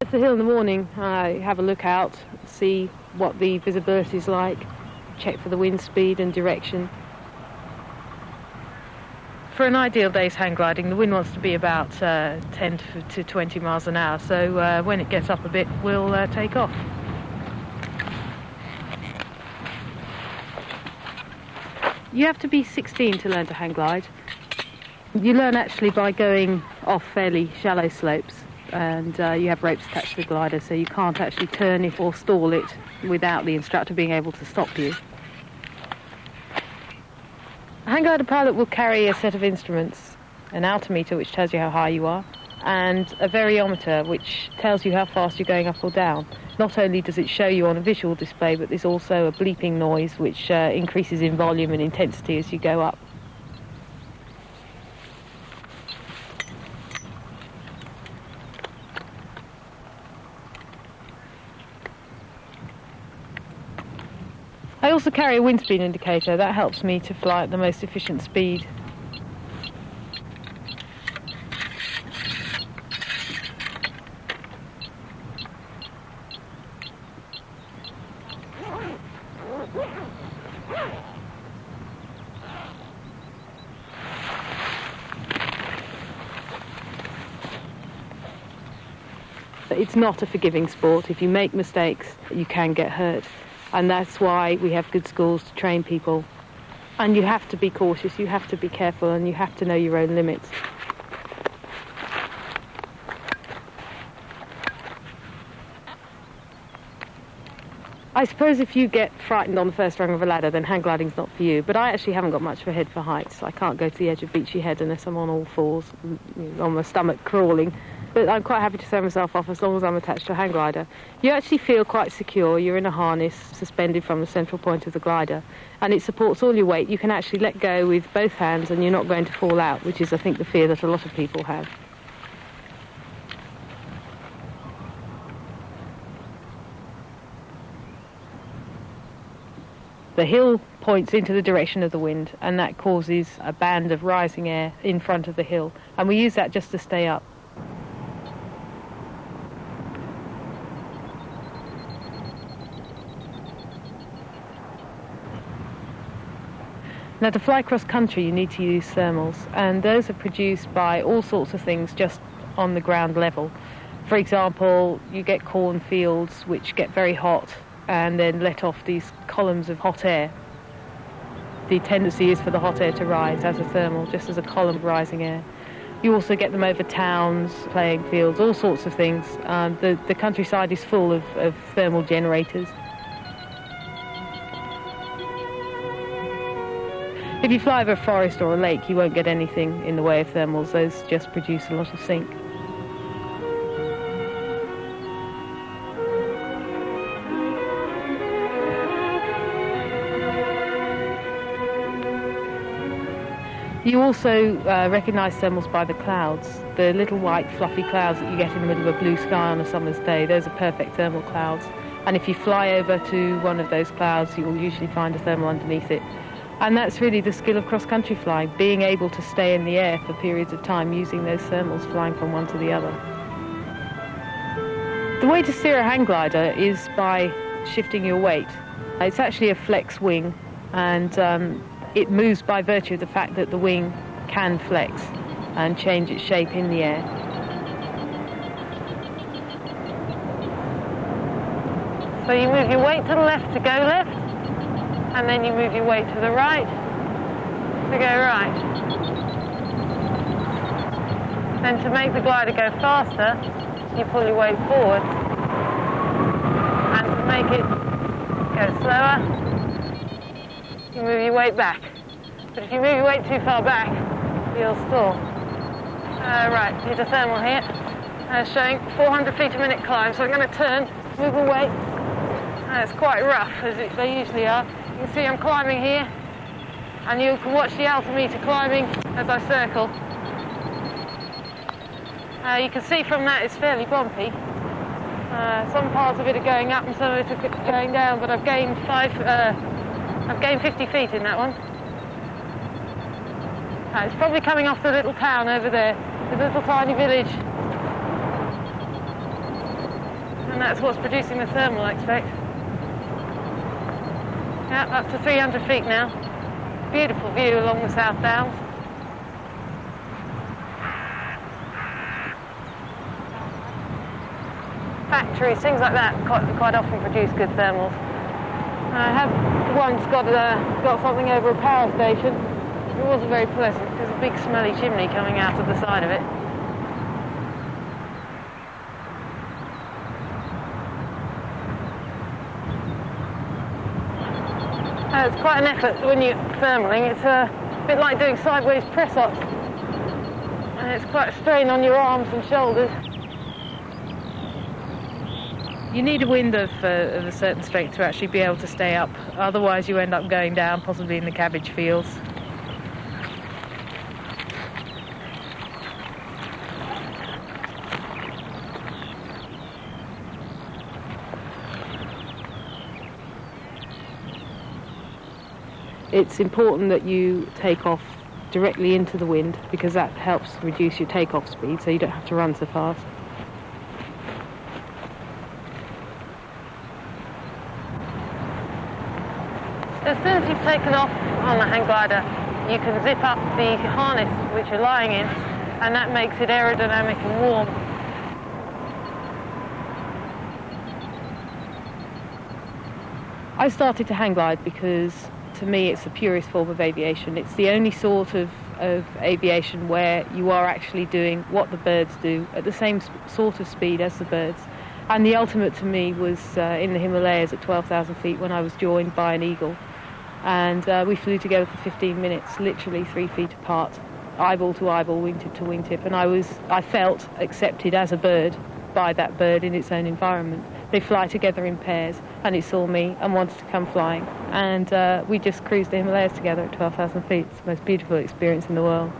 At the hill in the morning, I have a look out, see what the visibility is like, check for the wind speed and direction. For an ideal day's hang gliding, the wind wants to be about 10 to 20 miles an hour, so when it gets up a bit, we'll take off. You have to be 16 to learn to hang glide. You learn actually by going off fairly shallow slopes, and you have ropes attached to the glider, so you can't actually turn it or stall it without the instructor being able to stop you. A hang glider pilot will carry a set of instruments, an altimeter which tells you how high you are, and a variometer which tells you how fast you're going up or down. Not only does it show you on a visual display, but there's also a bleeping noise which increases in volume and intensity as you go up. I also carry a wind speed indicator. That helps me to fly at the most efficient speed. It's not a forgiving sport. If you make mistakes, you can get hurt. And that's why we have good schools to train people. And you have to be cautious, you have to be careful, and you have to know your own limits. I suppose if you get frightened on the first rung of a ladder, then hang gliding's not for you. But I actually haven't got much of a head for heights. I can't go to the edge of Beachy Head unless I'm on all fours, on my stomach crawling. But I'm quite happy to throw myself off as long as I'm attached to a hang glider. You actually feel quite secure. You're in a harness suspended from the central point of the glider, and it supports all your weight. You can actually let go with both hands and you're not going to fall out, which is, I think, the fear that a lot of people have. The hill points into the direction of the wind, and that causes a band of rising air in front of the hill, and we use that just to stay up. Now, to fly cross country, you need to use thermals, and those are produced by all sorts of things just on the ground level. For example, you get cornfields which get very hot and then let off these columns of hot air. The tendency is for the hot air to rise as a thermal, just as a column of rising air. You also get them over towns, playing fields, all sorts of things. The countryside is full of thermal generators. If you fly over a forest or a lake, you won't get anything in the way of thermals. Those just produce a lot of sink. You also recognise thermals by the clouds. The little white fluffy clouds that you get in the middle of a blue sky on a summer's day, those are perfect thermal clouds. And if you fly over to one of those clouds, you will usually find a thermal underneath it. And that's really the skill of cross-country flying, being able to stay in the air for periods of time using those thermals, flying from one to the other. The way to steer a hang glider is by shifting your weight. It's actually a flex wing, and it moves by virtue of the fact that the wing can flex and change its shape in the air. So you move your weight to the left to go left, and then you move your weight to the right to go right. Then to make the glider go faster, you pull your weight forward, and to make it go slower, you move your weight back. But if you move your weight too far back, you'll stall. Right, here's a thermal here, showing 400 feet a minute climb, so I'm going to turn, move my weight. It's quite rough, as they usually are. You can see I'm climbing here, and you can watch the altimeter climbing as I circle. You can see from that it's fairly bumpy. Some parts of it are going up and some of it are going down, but I've gained 50 feet in that one. It's probably coming off the little town over there, the little tiny village. that's what's producing the thermal, I expect. Yeah, up to 300 feet now. Beautiful view along the South Downs. Factories, things like that, quite often produce good thermals. I have once got something over a power station. It wasn't very pleasant. There's a big smelly chimney coming out of the side of it. It's quite an effort when you're thermaling. It's a bit like doing sideways press-ups. And it's quite a strain on your arms and shoulders. You need a wind of a certain strength to actually be able to stay up. Otherwise you end up going down, possibly in the cabbage fields. It's important that you take off directly into the wind because that helps reduce your takeoff speed so you don't have to run so fast. As soon as you've taken off on the hang glider, you can zip up the harness which you're lying in, and that makes it aerodynamic and warm. I started to hang glide because to me it's the purest form of aviation. It's the only sort of aviation where you are actually doing what the birds do at the same sort of speed as the birds. And the ultimate to me was in the Himalayas at 12,000 feet when I was joined by an eagle. And we flew together for 15 minutes, literally 3 feet apart, eyeball to eyeball, wingtip to wingtip. And I felt accepted as a bird by that bird in its own environment. They fly together in pairs, and it saw me and wanted to come flying. And we just cruised the Himalayas together at 12,000 feet. It's the most beautiful experience in the world.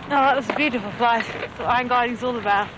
Oh, that was a beautiful flight. That's what hang gliding's all about.